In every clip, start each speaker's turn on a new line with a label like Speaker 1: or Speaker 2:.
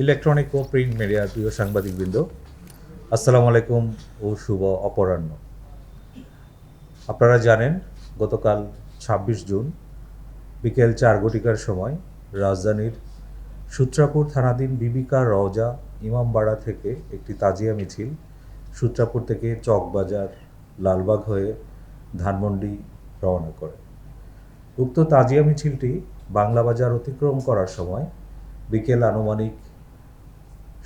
Speaker 1: Electronic ও print মিডিয়ার প্রিয় সাংবাদিকবৃন্দ, আসসালামু আলাইকুম ও শুভ অপরাহ্ন। আপনারা জানেন, গতকাল ২৬ জুন বিকেল ৪ ঘটিকার সময় রাজধানীর সূত্রাপুর থানাধীন বিবিকা রওজা ইমামবাড়া থেকে একটি তাজিয়া মিছিল সূত্রাপুর থেকে চকবাজার লালবাগ হয়ে ধানমন্ডি রওনা করে। উক্ত তাজিয়া মিছিলটি বাংলা বাজার অতিক্রম করার সময় বিকেল আনুমানিক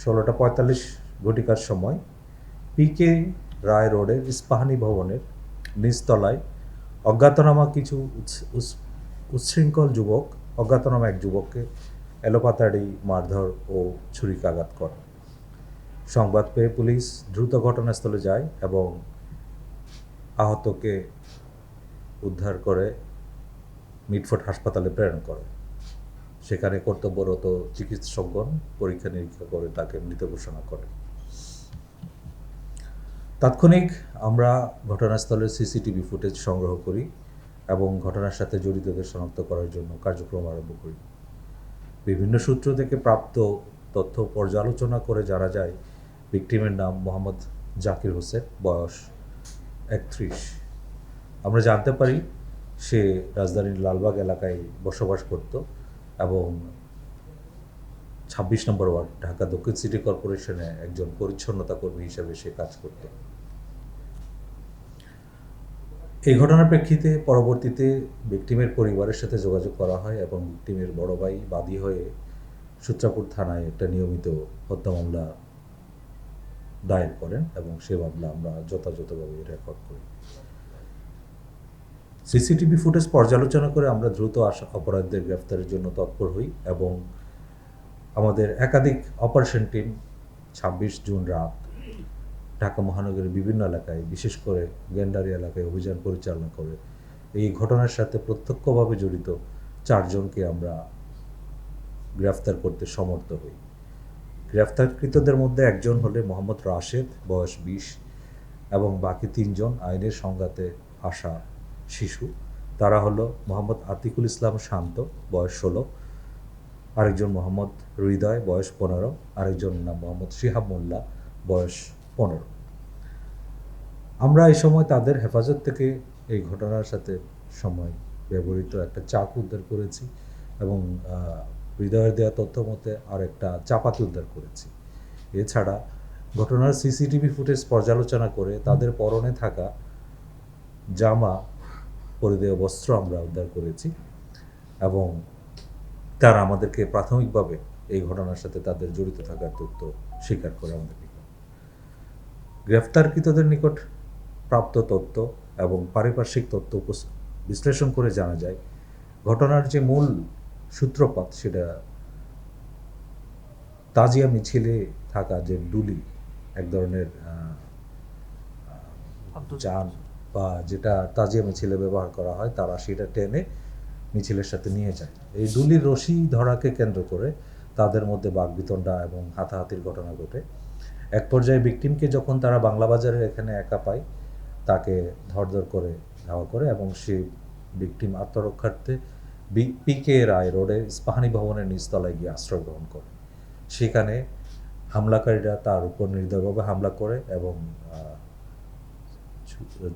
Speaker 1: ১৬টা ৪৫ ঘটিকার সময় পিকে রায় রোডের ইস্পাহানি ভবনের নিচতলায় অজ্ঞাতনামা এক যুবককে এলোপাতাড়ি মারধর ও ছুরিকাঘাত করে। সংবাদ পেয়ে পুলিশ দ্রুত ঘটনাস্থলে যায় এবং আহতকে উদ্ধার করে মিটফোর্ড হাসপাতালে প্রেরণ করে। সেখানে কর্তব্যরত চিকিৎসকগণ পরীক্ষা নিরীক্ষা করে তাকে মৃত ঘোষণা করে। তাৎক্ষণিক আমরা ঘটনাস্থলের সিসিটিভি ফুটেজ সংগ্রহ করি এবং ঘটনার সাথে জড়িতদের শনাক্ত করার জন্য কার্যক্রম আরম্ভ করি। বিভিন্ন সূত্র থেকে প্রাপ্ত তথ্য পর্যালোচনা করে জানা যায়, ভিকটিমের নাম মোহাম্মদ জাকির হোসেন, বয়স ৩১। আমরা জানতে পারি সে রাজধানীর লালবাগ এলাকায় বসবাস করত এবং ২৬ নম্বর ওয়ার্ড ঢাকা দক্ষিণ সিটি কর্পোরেশনে একজন পরিচ্ছন্নতা কর্মী হিসেবে সে কাজ করত। এই ঘটনার প্রেক্ষিতে পরবর্তীতে ভিকটিমের পরিবারের সাথে যোগাযোগ করা হয় এবং ভিকটিমের বড় ভাই বাদী হয়ে সূত্রাপুর থানায় একটা নিয়মিত হত্যা মামলা দায়ের করেন এবং সে মামলা আমরা যথাযথভাবে রেকর্ড করি। সিসিটিভি ফুটেজ পর্যালোচনা করে আমরা দ্রুত অপরাধীদের গ্রেফতারের জন্য তৎপর হই এবং আমাদের একাধিক অপারেশন টিম ২৬ জুন রাত ঢাকা মহানগরের বিভিন্ন এলাকায়, বিশেষ করে গেন্ডারি এলাকায় অভিযান পরিচালনা করে এই ঘটনার সাথে প্রত্যক্ষভাবে জড়িত ৪ জনকে আমরা গ্রেফতার করতে সমর্থ হই। গ্রেফতারকৃতদের মধ্যে একজন হলে মোহাম্মদ রাশেদ, বয়স ২০, এবং বাকি ৩ জন আইনের সংঘাতে আসা শিশু। তারা হলো মোহাম্মদ আতিকুল ইসলাম শান্ত, বয়স ১৬, আরেকজন মোহাম্মদ হৃদয়, বয়স ১৫, আরেকজন নাম মোহাম্মদ শিহাব মোল্লা, বয়স ১৫। আমরা এই সময় তাদের হেফাজত থেকে এই ঘটনার সাথে সময় ব্যবহৃত একটা চাকু উদ্ধার করেছি এবং হৃদয়ের দেওয়া তথ্য মতে আর একটা চাপাতি উদ্ধার করেছি। এছাড়া ঘটনার সিসিটিভি ফুটেজ পর্যালোচনা করে তাদের পরনে থাকা জামা, পরিধেয় বস্ত্র আমরা উদ্ধার করেছি এবং তারা আমাদেরকে প্রাথমিকভাবে এই ঘটনার সাথে তাদের জড়িত থাকার তথ্য স্বীকার করে আমাদের নিকট। গ্রেফতারকৃতদের নিকট প্রাপ্ত তথ্য এবং পারিপার্শ্বিক তথ্য বিশ্লেষণ করে জানা যায়, ঘটনার যে মূল সূত্রপাত সেটা তাজিয়া মিছিলে থাকা যে ডুলি, এক ধরনের যান বা যেটা তাজিয়া মিছিলে ব্যবহার করা হয়, তারা সেটা টেনে মিছিলের সাথে নিয়ে যায়। এই ডুলির রশি ধরাকে কেন্দ্র করে তাদের মধ্যে বাকবিতণ্ডা এবং হাতাহাতির ঘটনা ঘটে। এক পর্যায়ে ভিকটিমকে যখন তারা বাংলা বাজারের এখানে একা পায়, তাকে ধরধর করে ধাওয়া করে এবং সেই ভিকটিম আত্মরক্ষার্থে পিকে রায় রোডে ইস্পাহানি ভবনের নিচতলায় গিয়ে আশ্রয় গ্রহণ করে। সেখানে হামলাকারীরা তার উপর নির্দয়ভাবে হামলা করে এবং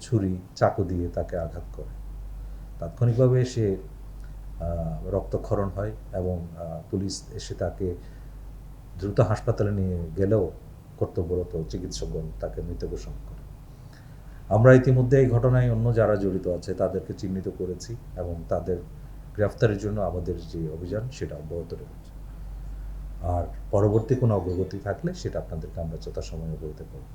Speaker 1: ছুরি, চাকু দিয়ে তাকে আঘাত করে। তাৎক্ষণিকভাবে সে রক্তক্ষরণ হয় এবং পুলিশ এসে তাকে দ্রুত হাসপাতালে নিয়ে গেলেও কর্তব্যরত চিকিৎসকগণ তাকে মৃত ঘোষণা করে। আমরা ইতিমধ্যে এই ঘটনায় অন্য যারা জড়িত আছে তাদেরকে চিহ্নিত করেছি এবং তাদের গ্রেফতারের জন্য আমাদের যে অভিযান সেটা অব্যাহত রেখেছে। আর পরবর্তী কোনো অগ্রগতি থাকলে সেটা আপনাদেরকে আমরা যথাসময়ে বলতে পারব।